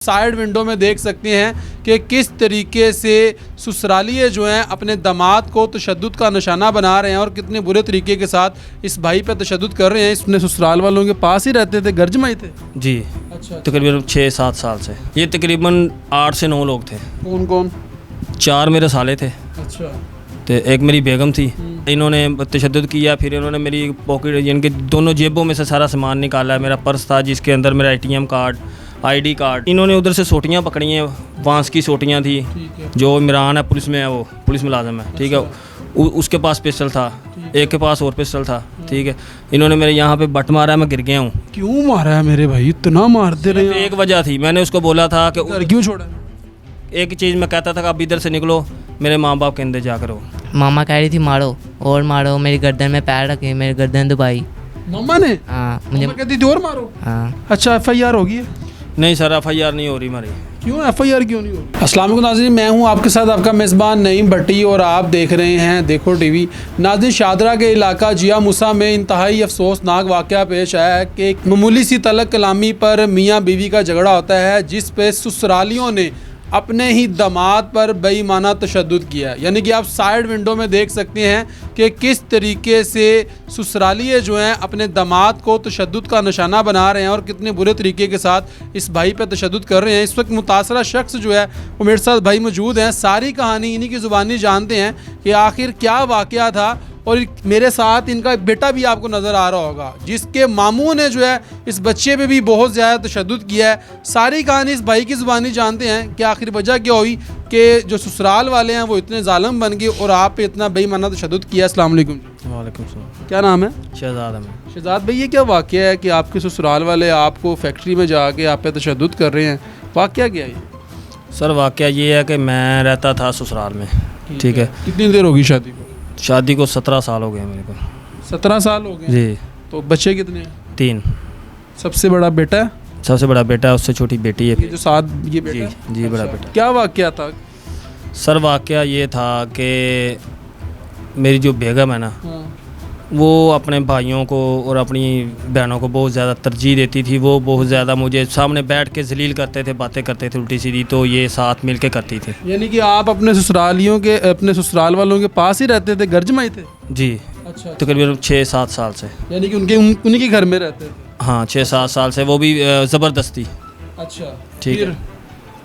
Side window में देख सकते हैं कि किस तरीके से ससुरालिये जो हैं अपने दामाद को तशद्दुद का निशाना बना रहे हैं और कितने बुरे तरीके के साथ इस भाई पे तशद्दुद कर रहे हैं। इसने ससुराल वालों के पास ही रहते थे, घर जमाई थे जी। अच्छा, तकरीबन 6-7 साल से ये तकरीबन 8 से 9 लोग थे। कौन कौन? 4 मेरे साले थे, अच्छा, तो एक मेरी बेगम थी। इन्होंने तशद्दुद किया, फिर इन्होंने मेरी पॉकेट इनके दोनों जेबों में से सारा सामान निकाला। मेरा पर्स था जिसके अंदर मेरा ATM कार्ड, ID कार्ड। इन्होंने उधर से सोटियाँ पकड़ी हैं, बांस की सोटियाँ थी। जो इमरान है पुलिस में है, वो पुलिस मुलाजिम है, ठीक है। उसके पास पिस्टल था, एक के पास और पिस्टल था, ठीक है। इन्होंने मेरे यहाँ पे बट मारा है, मैं गिर गया हूँ। क्यों मारा है मेरे भाई? इतना मारते रहे? एक वजह थी, मैंने उसको बोला था कि घर क्यों छोड़ा? एक चीज़ मैं कहता था कि आप इधर से निकलो, मेरे माँ बाप के अंदर जाकर हो। मामा कह रही थी मारो और मारो, मेरी गर्दन में पैर रखे, मेरी गर्दन दबाई। मम्मा ने? हाँ मुझे कहती थी और मारो। हाँ। अच्छा, FIR होगी है? नहीं सर, FIR नहीं हो रही हमारी। क्यों FIR क्यों नहीं हो रही? अस्सलाम वालेकुम नाज़रीन, मैं हूं आपके साथ आपका मेज़बान नईम भट्टी और आप देख रहे हैं देखो TV। नाज़रीन, शादरा के इलाका जिया मूसा में इंतहाई अफसोसनाक वाक़या पेश आया है कि एक मामूली सी तलक कलामी पर मियाँ बीवी का झगड़ा होता है, जिस पे ससुरालियों ने अपने ही दामाद पर बेईमाना तशद्दुद किया है। यानी कि आप साइड विंडो में देख सकते हैं कि किस तरीके से ससुरालिये जो हैं अपने दामाद को तशद्दुद का निशाना बना रहे हैं और कितने बुरे तरीके के साथ इस भाई पर तशद्दुद कर रहे हैं। इस वक्त मुतासरा शख्स जो है वो मेरे साथ भाई मौजूद हैं। सारी कहानी इन्हीं की ज़ुबानी जानते हैं कि आखिर क्या वाक़या था। और मेरे साथ इनका बेटा भी आपको नज़र आ रहा होगा, जिसके मामू ने जो है इस बच्चे पे भी बहुत ज़्यादा तशद्दुद किया है। सारी कहानी इस भाई की ज़ुबानी जानते हैं कि आखिर वजह क्या हुई कि जो ससुराल वाले हैं वो इतने जालिम बन गए और आप पे इतना बेईमाना तशद्दुद किया। अस्सलाम वालेकुम। वालेकुम सलाम। क्या नाम है? शहजाद है। शहजाद भाई, ये क्या वाक़या है कि आपके ससुराल वाले आपको फैक्ट्री में जाके आप पे तशद्दुद कर रहे हैं? वाक़या क्या है ये? सर वाक़या ये है कि मैं रहता था ससुराल में, ठीक है। कितनी देर होगी शादी को? शादी को 17 साल हो गए मेरे को। 17 साल हो गए जी। तो बच्चे कितने हैं? 3। सबसे बड़ा बेटा है? सबसे बड़ा बेटा है, उससे छोटी बेटी है। ये जो साथ ये बेटा जी है? जी, बड़ा अच्छा, बेटा। क्या वाक़या था? सर वाक़या ये था कि मेरी जो बेगम है ना, हाँ। वो अपने भाइयों को और अपनी बहनों को बहुत ज़्यादा तरजीह देती थी। वो बहुत ज़्यादा मुझे सामने बैठ के जलील करते थे, बातें करते थे उल्टी सीधी, तो ये साथ मिल के करती थी। यानी कि आप अपने ससुराल वालों के पास ही रहते थे, घर जमाई थे? जी। अच्छा, तकरीबन 6-7 साल से। यानी कि उन्हीं के घर में रहते थे? हाँ, 6-7 साल से, वो भी ज़बरदस्ती। अच्छा, ठीक है।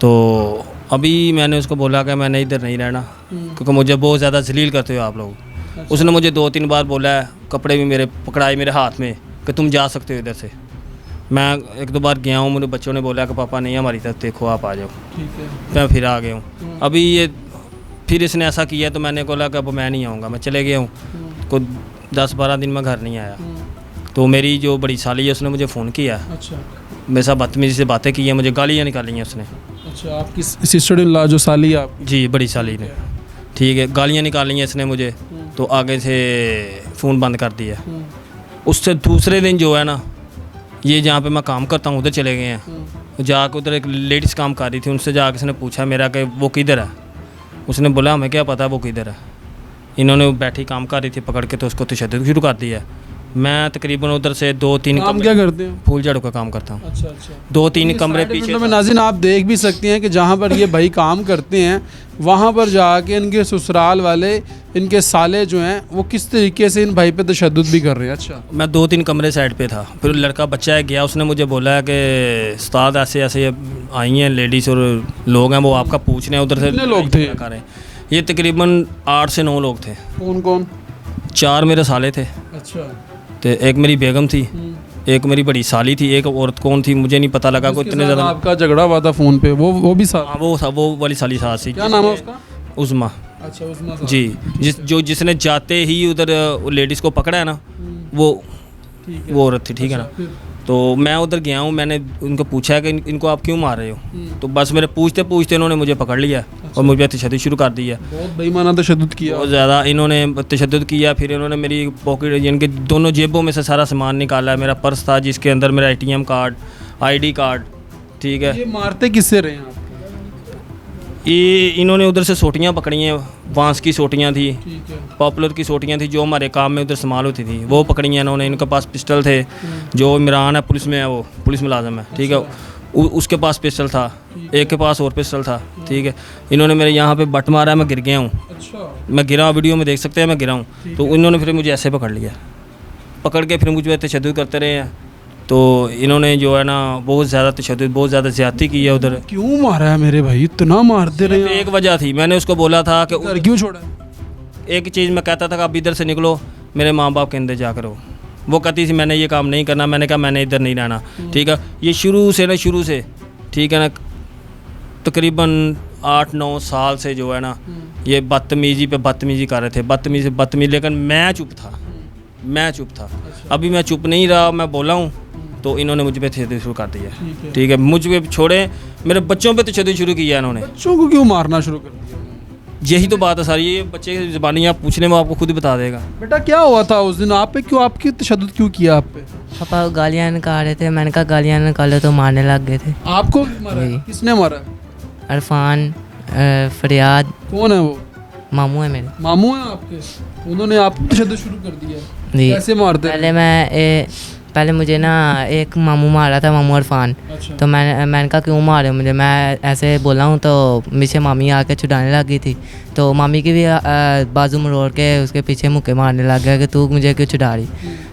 तो अभी मैंने उसको बोला कि मैंने इधर नहीं रहना, क्योंकि मुझे बहुत ज़्यादा जलील करते हो आप लोग। अच्छा। उसने मुझे 2-3 बार बोला है, कपड़े भी मेरे पकड़ाए मेरे हाथ में कि तुम जा सकते हो इधर से। मैं 1-2 बार गया हूँ, मुझे बच्चों ने बोला कि पापा नहीं हमारी तरफ देखो, आप आ जाओ। ठीक है। मैं फिर आ गया हूँ। अभी ये फिर इसने ऐसा किया तो मैंने बोला कि अब मैं नहीं आऊँगा, मैं चले गया हूँ। को 10-12 दिन में घर नहीं आया। तो मेरी जो बड़ी साली है उसने मुझे फ़ोन किया। अच्छा, मेरे साथ बदतमीजी से बातें की हैं, मुझे गालियाँ निकाली हैं उसने। अच्छा, आपकी सिस्टर इन लॉ जो साली है आप? जी, बड़ी साली ने, ठीक है, गालियाँ निकाली हैं इसने मुझे। तो आगे से फ़ोन बंद कर दिया। उससे दूसरे दिन जो है ना, ये जहाँ पे मैं काम करता हूँ उधर चले गए हैं। जाकर उधर एक लेडीज़ काम कर रही थी, उनसे जाकर उसने पूछा मेरा कि वो किधर है। उसने बोला हमें क्या पता वो किधर है। इन्होंने बैठी काम कर रही थी, पकड़ के तो उसको तशद्दुद शुरू कर दिया। मैं तकरीबन उधर से 2-3 काम क्या करते हैं? फूल झाड़ू का काम करता हूँ। अच्छा अच्छा। 2-3 कमरे पीछे में नाज़रीन आप देख भी सकते हैं कि जहाँ पर ये भाई काम करते हैं वहाँ पर जाके इनके ससुराल वाले, इनके साले जो हैं वो किस तरीके से इन भाई पे तशद्दुद भी कर रहे हैं। अच्छा, मैं 2-3 कमरे साइड पे था, फिर लड़का बच्चा गया, उसने मुझे बोला कि उस्ताद ऐसे ऐसे आई हैं लेडीज़ और लोग हैं, वो आपका पूछ रहे हैं उधर से। कितने लोग थे? ये तकरीबन 8 से 9 लोग थे। कौन कौन? 4 मेरे साले थे, अच्छा, तो एक मेरी बेगम थी, एक मेरी बड़ी साली थी, एक औरत कौन थी मुझे नहीं पता लगा। कोई इतने ज़्यादा आपका झगड़ा हुआ था फ़ोन पे, वो भी साथ? हाँ, वो था, वो वाली साली साथ थी। क्या नाम है उसका? उज़मा। अच्छा, उस्मा साथ। जी। जिसने जाते ही उधर लेडीज़ को पकड़ा है ना, वो औरत थी, ठीक है ना। तो मैं उधर गया हूँ, मैंने उनको पूछा कि इनको आप क्यों मार रहे हो। तो बस मेरे पूछते पूछते इन्होंने मुझे पकड़ लिया। अच्छा। और मुझे तशद्दुद शुरू कर दिया। बहुत बेईमाना तशद्दुद किया, बहुत ज़्यादा इन्होंने तशद्दुद किया। फिर इन्होंने मेरी पॉकेट इनके दोनों जेबों में से सारा सामान निकाला। मेरा पर्स था जिसके अंदर मेरा ATM कार्ड, ID कार्ड, ठीक है। ये मारते किससे रहे हैं आप? ये इन्होंने उधर से सोटियाँ पकड़ी हैं, बांस की सोटियाँ थी, ठीक है। पॉपुलर की सोटियाँ थी जो हमारे काम में उधर इस्तेमाल होती थी, वो पकड़ी हैं इन्होंने। इनके पास पिस्टल थे, जो इमरान है पुलिस में है, वो पुलिस मुलाजिम है, ठीक है। उसके पास पिस्टल था, एक के पास और पिस्टल था। ठीक है, इन्होंने मेरे यहाँ पे बट मारा, मैं गिर गया हूँ। अच्छा, मैं गिरा, वीडियो में देख सकते हैं मैं गिरा हूँ। तो इन्होंने फिर मुझे ऐसे पकड़ लिया, पकड़ के फिर मुझ पर तशद्दुद करते रहे हैं। तो इन्होंने जो है ना बहुत ज़्यादा तशद्दुद, बहुत ज़्यादा ज़्यादती की है उधर। क्यों मारा है मेरे भाई, इतना मारते रहे हैं? एक वजह थी, मैंने उसको बोला था कि घर क्यों छोड़ा? एक चीज़ मैं कहता था कि आप इधर से निकलो, मेरे माँ बाप के अंदर जाकर हो। वो कहती थी मैंने ये काम नहीं करना, मैंने कहा मैंने इधर नहीं रहना। ठीक है, ये शुरू से ठीक है ना, तकरीबन 8-9 साल से जो है ना ये बदतमीज़ी पे बदतमीज़ी कर रहे थे, बदतमीज़ी, लेकिन मैं चुप था। अभी मैं चुप नहीं रहा, मैं बोला हूँ तो इन्होंने मुझ पे तशद्दुद शुरू कर दिया। ठीक है, मुझ पे छोड़े, मेरे बच्चों पे तशद्दुद शुरू किया इन्होंने। बच्चों को क्यों मारना शुरू कर दिया? यही तो बात है सारी, ये बच्चे की ज़बानी आप पूछने में आपको खुद ही बता देगा। बेटा क्या हुआ था उस दिन आप पे, क्यों आपकी तशद्दुद क्यों किया आप पे? पापा गालियाँ निकाल रहे थे, मैंने कहा गालियाँ निकालो तो मारने लग गए थे। आपको मारा है? जी। किसने मारा? अरफान, फरियाद, कौन है वो? मामू है मेरे। मामू हैं आपके? उन्होंने आपको तशद्दुद शुरू कर दिया? जी। कैसे मारते हैं? पहले मुझे ना एक मामू मारा था, मामू अरफान। अच्छा। तो मैंने कहा क्यों मारे मुझे, मैं ऐसे बोला हूँ तो मुझे मामी आके छुड़ाने लग गई थी। तो मामी की भी बाजू मरोड़ के उसके पीछे मुक्के मारने लग गया कि तू मुझे क्यों छुड़ा रही।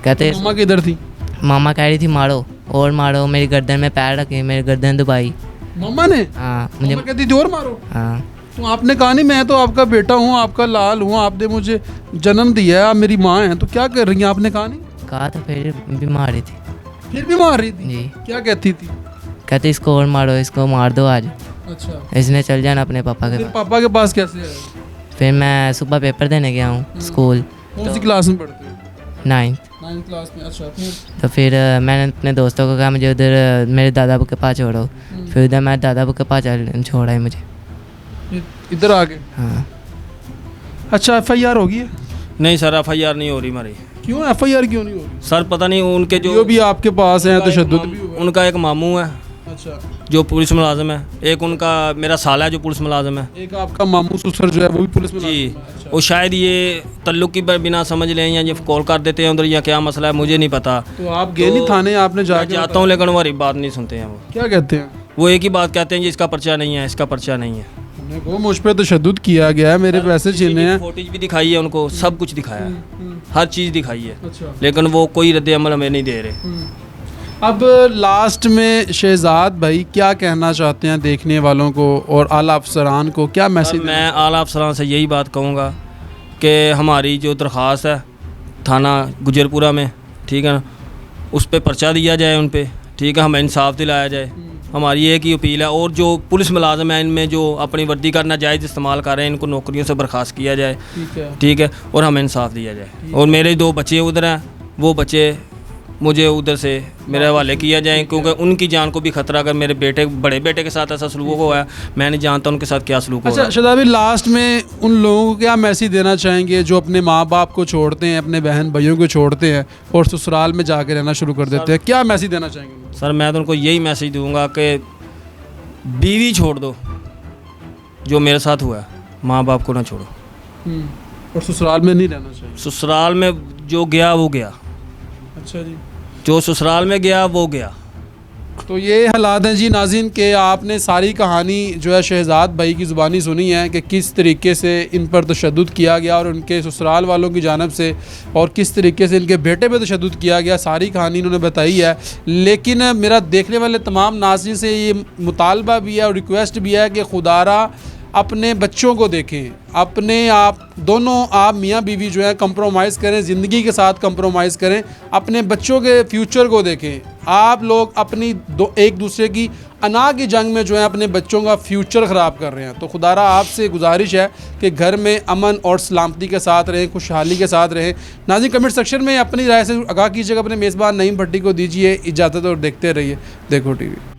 कहते मामा किधर थी? मामा कह रही थी मारो और मारो, मेरी गर्दन में पैर रखे, मेरी गर्दन दबाई। मामा ने? हाँ मुझे। मामा कहती थी और मारो? हाँ। तो आपने कहा नहीं मैं तो आपका बेटा हूँ, आपका लाल हूँ, आपने मुझे जन्म दिया है, आप मेरी माँ हैं, तो क्या कर रही हैं? आपने कहा नहीं? कहा था, फिर भी मार रही थी। फिर भी मार रही थी? जी। क्या कहती थी? कहते इसको और मारो, इसको मार दो आज, अच्छा, इसने चल जाना अपने पापा के फिर पास। पापा के पास कैसे आए? फिर मैं सुबह पेपर देने गया हूँ स्कूल, कौन सी क्लास में पढ़ते हो? 9th। 9th क्लास में। अच्छा, फिर? तो फिर मैंने अपने दोस्तों को कहा मुझे उधर मेरे दादा के पास छोड़ो। फिर उधर मैं दादा के पास छोड़ा है मुझे। फिर इधर आ गए? हाँ। अच्छा, FIR होगी है? नहीं सर, FIR नहीं हो रही हमारी। क्यों FIR क्यों नहीं हो रही? सर पता नहीं, उनके जो भी आपके पास है तशद्दुद भी हुआ है। उनका एक मामू है अच्छा, जो पुलिस मुलाजिम है, एक उनका मेरा साला है जो पुलिस मुलाजिम है। एक आपका मामू ससुर जो है वो भी पुलिस में जी, मुलाजिम है। अच्छा। वो शायद ये तल्लुक की बिना समझ लें या ये कॉल कर देते हैं उधर, या क्या मसला है मुझे नहीं पता। तो आप गए नहीं थाने? आपने जाके जाता हूँ लेकिन हमारी बात नहीं सुनते हैं। वो क्या कहते हैं? वो एक ही बात कहते हैं जी इसका पर्चा नहीं है, इसका पर्चा नहीं है। देखो मुझ पे तशद्दुद किया गया है, मेरे पैसे छीने हैं। फोटेज भी दिखाई है उनको, सब कुछ दिखाया है, हर चीज़ दिखाई है, अच्छा। लेकिन वो कोई रद्द अमल हमें नहीं दे रहे। अब लास्ट में शहजाद भाई क्या कहना चाहते हैं देखने वालों को और आला अफसरान को, क्या मैसेज? मैं आला अफसरान से यही बात कहूँगा कि हमारी जो दरख्वास्त है थाना गुजरपुरा में, ठीक है ना, उस पर पर्चा दिया जाए उन पर, ठीक है, हमें इंसाफ दिलाया जाए। हमारी एक ही अपील है। और जो पुलिस मुलाजिम है इनमें जो अपनी वर्दी का नाजायज़ इस्तेमाल कर रहे हैं, इनको नौकरियों से बर्खास्त किया जाए, ठीक है, और हमें इंसाफ दिया जाए। और मेरे 2 बच्चे उधर हैं, वो बच्चे मुझे उधर से मेरे हवाले किया जाए, क्योंकि उनकी जान को भी खतरा। अगर मेरे बेटे, बड़े बेटे के साथ ऐसा सलूक हुआ है, मैं नहीं जानता उनके साथ क्या सलूक हो रहा अच्छा है। शहजाद भाई, लास्ट में उन लोगों को क्या मैसेज देना चाहेंगे जो अपने माँ बाप को छोड़ते हैं, अपने बहन भाइयों को छोड़ते हैं और ससुराल में जाके रहना शुरू कर देते हैं, क्या मैसेज देना चाहेंगे? सर मैं तो उनको यही मैसेज दूंगा कि बीवी छोड़ दो, जो मेरे साथ हुआ है, माँ बाप को ना छोड़ो। और ससुराल में नहीं रहना चाहिए? ससुराल में जो गया वो गया। अच्छा जी। जो ससुराल में गया वो गया। तो ये हालात हैं जी नाज़रीन के आपने सारी कहानी जो है शहजाद भाई की ज़ुबानी सुनी है कि किस तरीके से इन पर तशद्दुद किया गया और उनके ससुराल वालों की जानब से, और किस तरीके से इनके बेटे पे तशद्दुद किया गया। सारी कहानी इन्होंने बताई है। लेकिन मेरा देखने वाले तमाम नाज़रीन से ये मुतालबा भी है और रिक्वेस्ट भी है कि खुदारा अपने बच्चों को देखें, अपने आप दोनों, आप मियाँ बीवी जो है कंप्रोमाइज़ करें, ज़िंदगी के साथ कंप्रोमाइज़ करें, अपने बच्चों के फ्यूचर को देखें। आप लोग अपनी एक दूसरे की अना की जंग में जो है अपने बच्चों का फ्यूचर ख़राब कर रहे हैं। तो खुदारा आपसे गुजारिश है कि घर में अमन और सलामती के साथ रहें, खुशहाली के साथ रहें। नाज़रीन कमेंट सेक्शन में अपनी राय से आगाह कीजिएगा। अपने मेज़बान नईम भट्टी को दीजिए इजाज़त और देखते रहिए देखो टीवी।